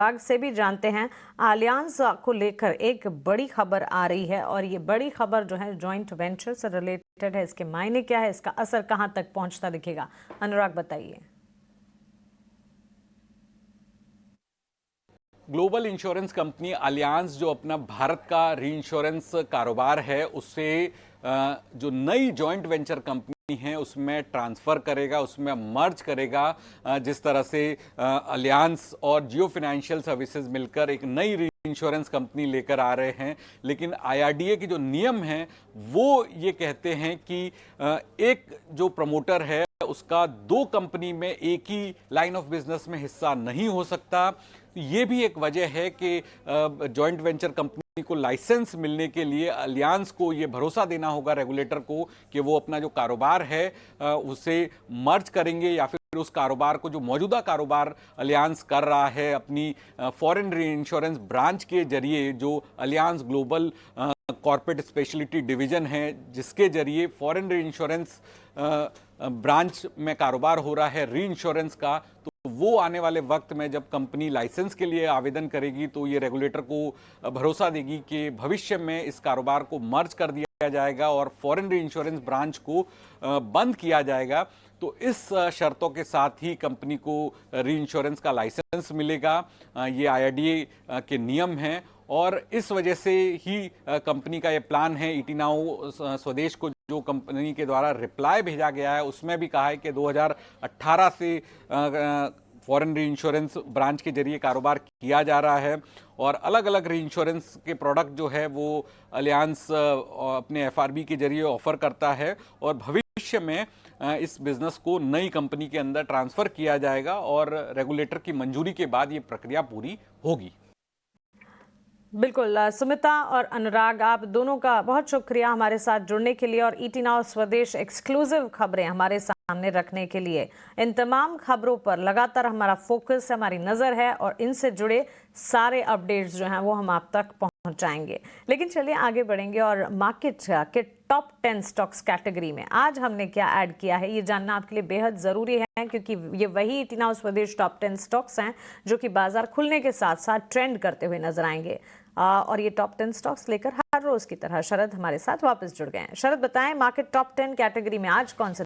अनुराग से भी जानते हैं। अलियांस को लेकर एक बड़ी खबर आ रही है और ये बड़ी खबर जो है जॉइंट वेंचर से रिलेटेड है। इसके मायने क्या है, इसका असर कहां तक पहुंचता दिखेगा, अनुराग बताइए। ग्लोबल इंश्योरेंस कंपनी अलियांस जो अपना भारत का री इंश्योरेंस कारोबार है उससे जो नई जॉइंट वेंचर कंपनी है उसमें ट्रांसफ़र करेगा, उसमें मर्ज करेगा। जिस तरह से अलियांस और जियो फाइनेंशियल सर्विसेज मिलकर एक नई री इंश्योरेंस कंपनी लेकर आ रहे हैं, लेकिन आईआरडीए के जो नियम हैं वो ये कहते हैं कि एक जो प्रमोटर है उसका दो कंपनी में एक ही लाइन ऑफ बिजनेस में हिस्सा नहीं हो सकता। ये भी एक वजह है कि जॉइंट वेंचर कंपनी को लाइसेंस मिलने के लिए अलियांस को ये भरोसा देना होगा रेगुलेटर को कि वो अपना जो कारोबार है उसे मर्ज करेंगे या फिर उस कारोबार को, जो मौजूदा कारोबार अलियांस कर रहा है अपनी फॉरेन री इंश्योरेंस ब्रांच के जरिए, जो alliance global corporate speciality division है जिसके जरिए फॉरेन री इंश्योरेंस ब्रांच में कारोबार हो रहा है री इंश्योरेंस का, तो वो आने वाले वक्त में जब कंपनी लाइसेंस के लिए आवेदन करेगी तो ये रेगुलेटर को भरोसा देगी कि भविष्य में इस कारोबार को मर्ज कर दिया जाएगा और फॉरेन री इंश्योरेंस ब्रांच को बंद किया जाएगा। तो इस शर्तों के साथ ही कंपनी को री इंश्योरेंस का लाइसेंस मिलेगा। ये आईआरडीए के नियम हैं और इस वजह से ही कंपनी का ये प्लान है। ईटी नाउ स्वदेश को जो कंपनी के द्वारा रिप्लाई भेजा गया है उसमें भी कहा है कि 2018 से फॉरेन री इंश्योरेंस ब्रांच के जरिए कारोबार किया जा रहा है और अलग अलग री इंश्योरेंस के प्रोडक्ट जो है वो अलियांस अपने एफआरबी के जरिए ऑफर करता है और भविष्य में इस बिजनेस को नई कंपनी के अंदर ट्रांसफर किया जाएगा और रेगुलेटर की मंजूरी के बाद ये प्रक्रिया पूरी होगी। बिल्कुल सुमिता और अनुराग, आप दोनों का बहुत शुक्रिया हमारे साथ जुड़ने के लिए और ईटी नाउ स्वदेश एक्सक्लूसिव खबरें हमारे सामने रखने के लिए। इन तमाम खबरों पर लगातार हमारा फोकस है, हमारी नज़र है और इनसे जुड़े सारे अपडेट्स जो हैं वो हम आप तक पहुंचाएंगे। लेकिन चलिए आगे बढ़ेंगे और मार्केट के टॉप 10 स्टॉक्स कैटेगरी में आज हमने क्या ऐड किया है ये जानना आपके लिए बेहद ज़रूरी है, क्योंकि ये वही ईटी नाउ स्वदेश टॉप 10 स्टॉक्स हैं जो कि बाजार खुलने के साथ साथ ट्रेंड करते हुए नजर आएंगे। और ये टॉप 10 स्टॉक्स लेकर हर रोज की तरह शरद हमारे साथ वापस जुड़ गए हैं। शरद, बताएं मार्केट टॉप 10 कैटेगरी में आज कौन से